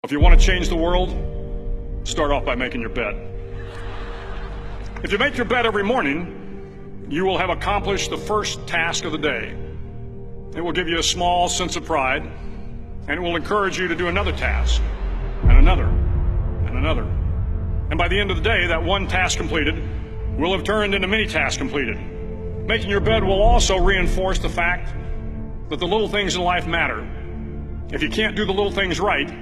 If you want to change the world, start off by making your bed. If you make your bed every morning, you will have accomplished the first task of the day. It will give you a small sense of pride, and it will encourage you to do another task, and another, and another. And by the end of the day, that one task completed will have turned into many tasks completed. Making your bed will also reinforce the fact that the little things in life matter. If you can't do the little things right,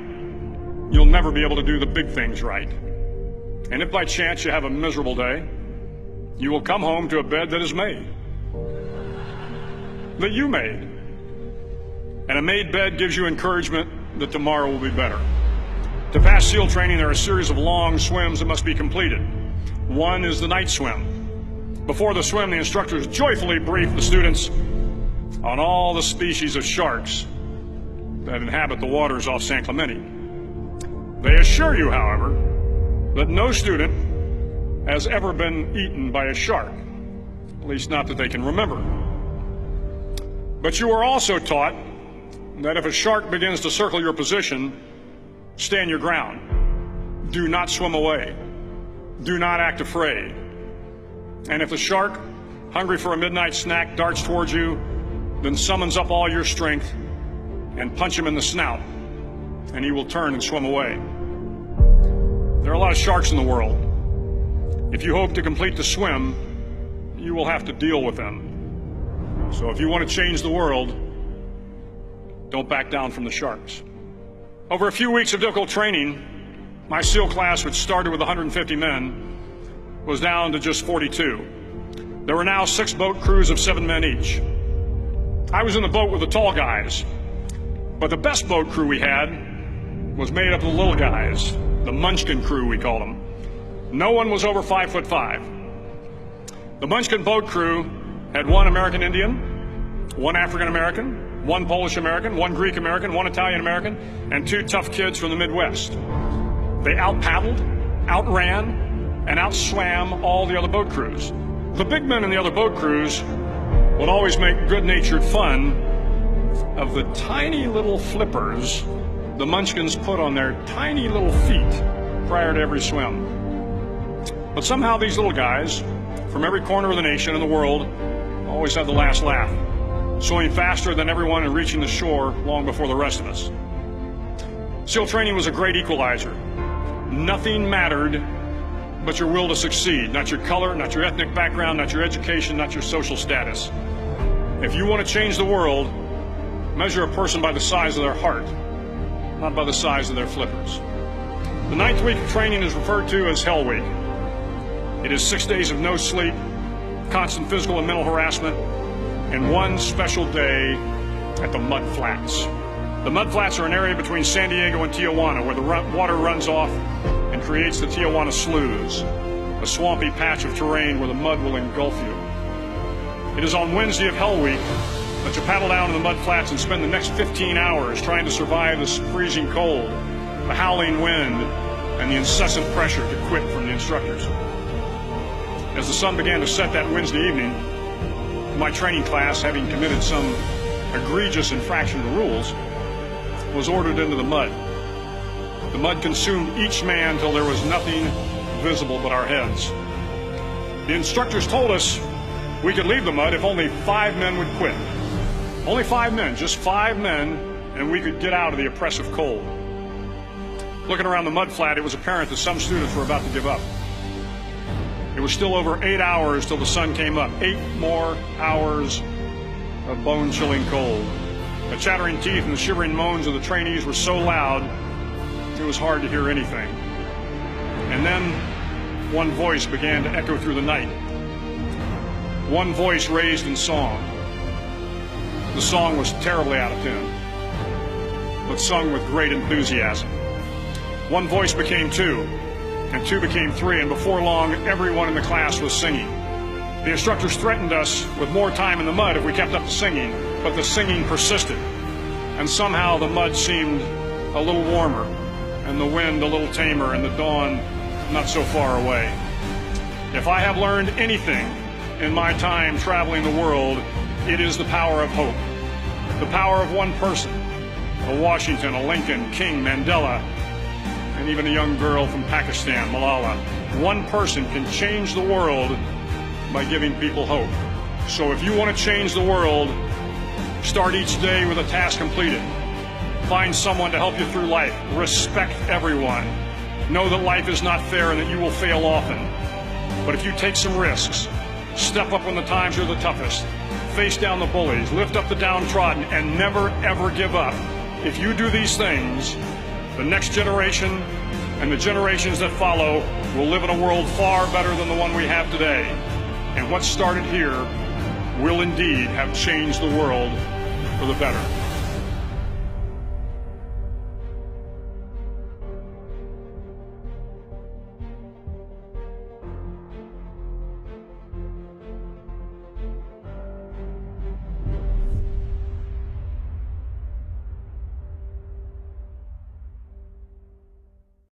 you'll never be able to do the big things right. And if by chance you have a miserable day, you will come home to a bed that is made, that you made. And a made bed gives you encouragement that tomorrow will be better. To pass SEAL training, there are a series of long swims that must be completed. One is the night swim. Before the swim, the instructors joyfully brief the students on all the species of sharks that inhabit the waters off San Clemente. They assure you, however, that no student has ever been eaten by a shark, at least not that they can remember. But you are also taught that if a shark begins to circle your position, stand your ground. Do not swim away. Do not act afraid. And if the shark, hungry for a midnight snack, darts towards you, then summons up all your strength and punch him in the snout, and he will turn and swim away. There are a lot of sharks in the world. If you hope to complete the swim, you will have to deal with them. So if you want to change the world, don't back down from the sharks. Over a few weeks of difficult training, my SEAL class, which started with 150 men, was down to just 42. There were now 6 boat crews of 7 men each. I was in the boat with the tall guys, but the best boat crew we had was made up of the little guys, the Munchkin crew, we called them. No one was over 5'5". The Munchkin boat crew had 1 American Indian, 1 African American, 1 Polish American, 1 Greek American, 1 Italian American, and 2 tough kids from the Midwest. They out-paddled, outran, and outswam all the other boat crews. The big men in the other boat crews would always make good-natured fun of the tiny little flippers the Munchkins put on their tiny little feet prior to every swim. But somehow these little guys from every corner of the nation and the world always had the last laugh, swimming faster than everyone and reaching the shore long before the rest of us. SEAL training was a great equalizer. Nothing mattered but your will to succeed, not your color, not your ethnic background, not your education, not your social status. If you want to change the world, measure a person by the size of their heart, not by the size of their flippers. The 9th week of training is referred to as Hell Week. It is 6 days of no sleep, constant physical and mental harassment, and 1 special day at the Mud Flats. The Mud Flats are an area between San Diego and Tijuana where the water runs off and creates the Tijuana Sloughs, a swampy patch of terrain where the mud will engulf you. It is on Wednesday of Hell Week that you paddle down to the Mud Flats and spend the next 15 hours trying to survive the freezing cold, the howling wind, and the incessant pressure to quit from the instructors. As the sun began to set that Wednesday evening, my training class, having committed some egregious infraction of the rules, was ordered into the mud. The mud consumed each man till there was nothing visible but our heads. The instructors told us we could leave the mud if only 5 men would quit. Only 5 men, just 5 men, and we could get out of the oppressive cold. Looking around the mud flat, it was apparent that some students were about to give up. It was still over 8 hours till the sun came up. 8 more hours of bone-chilling cold. The chattering teeth and the shivering moans of the trainees were so loud, it was hard to hear anything. And then one voice began to echo through the night. One voice raised in song. The song was terribly out of tune, but sung with great enthusiasm. One voice became 2, and 2 became 3, and before long, everyone in the class was singing. The instructors threatened us with more time in the mud if we kept up the singing, but the singing persisted, and somehow the mud seemed a little warmer, and the wind a little tamer, and the dawn not so far away. If I have learned anything in my time traveling the world, it is the power of hope, the power of one person, a Washington, a Lincoln, King, Mandela, and even a young girl from Pakistan, Malala. One person can change the world by giving people hope. So if you want to change the world, start each day with a task completed. Find someone to help you through life. Respect everyone. Know that life is not fair and that you will fail often. But if you take some risks, step up when the times are the toughest, face down the bullies, lift up the downtrodden, and never ever give up. If you do these things, the next generation and the generations that follow will live in a world far better than the one we have today. And what started here will indeed have changed the world for the better.